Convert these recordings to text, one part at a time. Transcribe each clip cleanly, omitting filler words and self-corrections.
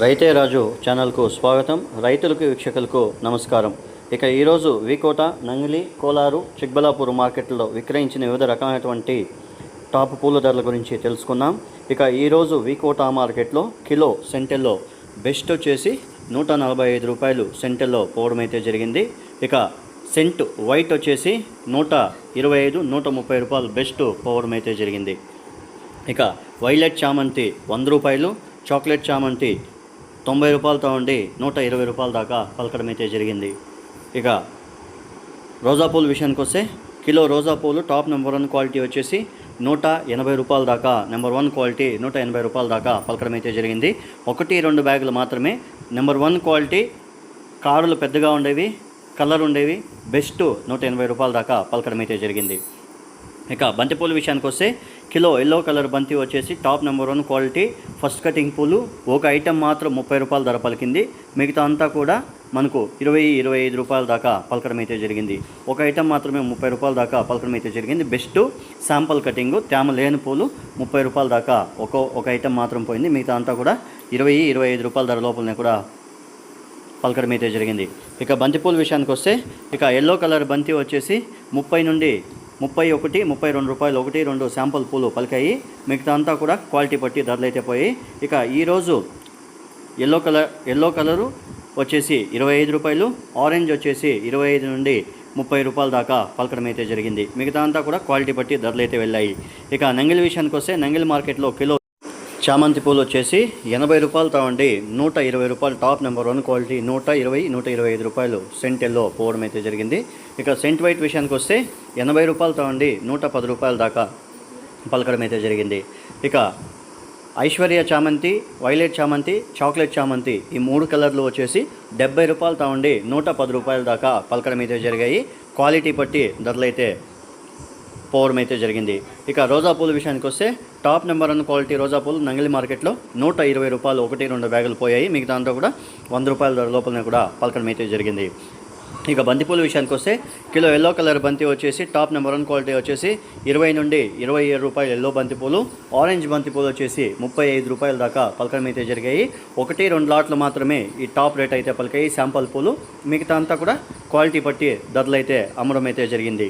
రైతే రాజు ఛానల్కు స్వాగతం. రైతులకు వీక్షకులకు నమస్కారం. ఇక ఈరోజు వికోట, నంగిలి, కోలారు, చిక్బలాపూర్ మార్కెట్లో విక్రయించిన వివిధ రకమైనటువంటి టాప్ పూల ధరల గురించి తెలుసుకుందాం. ఇక ఈరోజు వికోట మార్కెట్లో కిలో సెంటెల్లో బెస్ట్ వచ్చేసి 145 రూపాయలు సెంటెల్లో పోవడం అయితే జరిగింది. ఇక సెంట్ వైట్ వచ్చేసి 125, 130 రూపాయలు బెస్ట్ పోవడం అయితే జరిగింది. ఇక వైలెట్ చామంతి 100 రూపాయలు, చాక్లెట్ చామంతి 90 రూపాయలతో ఉండి 120 రూపాయల దాకా పలకడం అయితే జరిగింది. ఇక రోజా పూల విషయానికి వస్తే కిలో రోజా పూలు టాప్ నెంబర్ 1 క్వాలిటీ వచ్చేసి 180 రూపాయల దాకా, నెంబర్ 1 క్వాలిటీ 180 రూపాయల దాకా పలకడం అయితే జరిగింది. 1-2 బ్యాగులు మాత్రమే నెంబర్ 1 క్వాలిటీ, కారులు పెద్దగా ఉండేవి, కలర్ ఉండేవి, బెస్ట్ 180 రూపాయల దాకా పలకడం అయితే జరిగింది. ఇక బంతిపూల విషయానికి వస్తే కిలో ఎల్లో కలర్ బంతి వచ్చేసి top number 1 quality first cutting పూలు ఒక ఐటెం మాత్రం 30 రూపాయల ధర పలికింది. మిగతా అంతా కూడా మనకు 20-25 రూపాయల దాకా పలకడం అయితే జరిగింది. ఒక ఐటెం మాత్రమే 30 రూపాయల దాకా పలకడం అయితే జరిగింది. బెస్ట్ శాంపుల్ కటింగ్ తేమ లేని పూలు 30 రూపాయల దాకా ఒక ఐటెం మాత్రం పోయింది. మిగతా అంతా కూడా 20-25 రూపాయల ధర లోపలనే కూడా పలకడం అయితే జరిగింది. ఇక బంతిపూల విషయానికి వస్తే ఇక ఎల్లో కలర్ బంతి వచ్చేసి 30 నుండి 31, 32 రూపాయలు 1-2 శాంపుల్ పూలు పలికాయి. మిగతా అంతా కూడా క్వాలిటీ బట్టి ధరలు అయితే పోయి. ఇక ఈరోజు ఎల్లో కలరు వచ్చేసి 25 రూపాయలు, ఆరెంజ్ వచ్చేసి 25 నుండి 30 రూపాయల దాకా పలకడం అయితే జరిగింది. మిగతా అంతా కూడా క్వాలిటీ బట్టి ధరలు అయితే వెళ్ళాయి. ఇక నంగిలి విషయానికి వస్తే నంగిలి మార్కెట్లో కిలో చామంతి పూలు వచ్చేసి 80 రూపాయలతో ఉండి 120 రూపాయలు టాప్ నెంబర్ 1 క్వాలిటీ 120-125 రూపాయలు సెంటెల్లో పోవడం అయితే జరిగింది. ఇక సెంట్ వైట్ విషయానికి వస్తే 80 రూపాయలతో ఉండి 110 రూపాయల దాకా పలకడం అయితే జరిగింది. ఇక ఐశ్వర్య చామంతి, వైలెట్ చామంతి, చాక్లెట్ చామంతి ఈ 3 కలర్లు వచ్చేసి 70 రూపాయలతో ఉండి 110 రూపాయల దాకా పలకడం అయితే జరిగాయి. క్వాలిటీ బట్టి ధరలు అయితే పోవడం అయితే జరిగింది. ఇక రోజా పూల విషయానికి వస్తే టాప్ నెంబర్ 1 క్వాలిటీ రోజా పూలు నంగిలి మార్కెట్లో 120 రూపాయలు 1-2 బ్యాగులు పోయాయి. మిగతా అంతా కూడా 100 రూపాయల ధర లోపలనే కూడా పలకడం అయితే జరిగింది. ఇక బంతిపూల విషయానికి వస్తే కిలో ఎల్లో కలర్ బంతి వచ్చేసి టాప్ నెంబర్ 1 క్వాలిటీ వచ్చేసి 20 నుండి 27 రూపాయలు ఎల్లో బంతిపూలు, ఆరెంజ్ బంతిపూలు వచ్చేసి 35 రూపాయల దాకా పలకడం అయితే జరిగాయి. 1-2 లాట్లు మాత్రమే ఈ టాప్ రేట్ అయితే పలికాయి శాంపుల్ పూలు. మిగతా అంతా కూడా క్వాలిటీ బట్టి ధరలు అయితే అమ్మడం అయితే జరిగింది.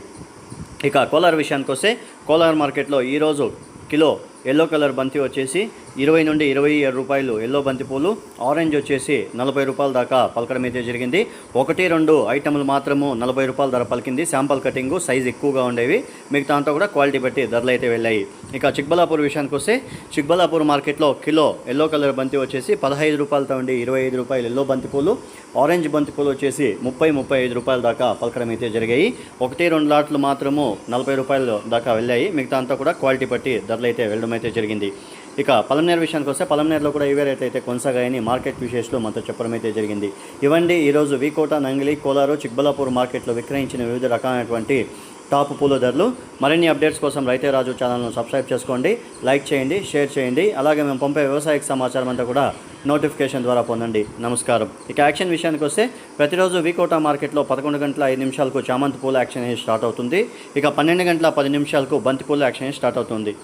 ఇక కోలార్ విషయానికి వస్తే కోలార్ మార్కెట్లో ఈరోజు కిలో ఎల్లో కలర్ బంతి వచ్చేసి 20 నుండి 27 రూపాయలు ఎల్లో బంతిపూలు, ఆరెంజ్ వచ్చేసి 40 రూపాయల దాకా పలకడం అయితే జరిగింది. 1-2 ఐటెంలు మాత్రము 40 రూపాయల ధర పలికింది. శాంపుల్ కటింగు సైజ్ ఎక్కువగా ఉండేవి. మిగతా అంతా కూడా క్వాలిటీ బట్టి ధరలు అయితే వెళ్ళాయి. ఇక చిక్బలాపూర్ విషయానికి వస్తే చిక్బలాపూర్ మార్కెట్లో కిలో ఎల్లో కలర్ బంతి వచ్చేసి 15 రూపాయలతో ఉండి 25 రూపాయలు ఎల్లో బంతిపూలు, ఆరెంజ్ బంతిపూలు వచ్చేసి 30-35 రూపాయల దాకా పలకడం అయితే జరిగాయి. 1-2 లాట్లు మాత్రము 40 రూపాయల దాకా వెళ్ళాయి. మిగతా అంతా కూడా క్వాలిటీ బట్టి ధరలు అయితే వెళ్ళడం అయితే జరిగింది. ఇక పలంనేరు విషయానికి వస్తే పలంనేరులో కూడా ఇవే రేట్లు అయితే కొనసాగాయని మార్కెట్ విశేషాలు మనతో చెప్పడం అయితే జరిగింది. ఇవండి ఈరోజు వికోట, నంగిలి, కోలారు, చిక్బలాపూర్ మార్కెట్లో విక్రయించిన వివిధ రకాలైనటువంటి టాప్ పూల ధరలు. మరిన్ని అప్డేట్స్ కోసం రైతే రాజు ఛానల్ను సబ్స్క్రైబ్ చేసుకోండి, లైక్ చేయండి, షేర్ చేయండి. అలాగే మేము పంపే వ్యవసాయ సమాచారం అంతా కూడా నోటిఫికేషన్ ద్వారా పొందండి. నమస్కారం. ఇక యాక్షన్ విషయానికి వస్తే ప్రతిరోజు వికోట మార్కెట్లో 11:05 చామంతి పూల యాక్షన్ స్టార్ట్ అవుతుంది. ఇక 12:10 బంతిపూల యాక్షన్ స్టార్ట్ అవుతుంది.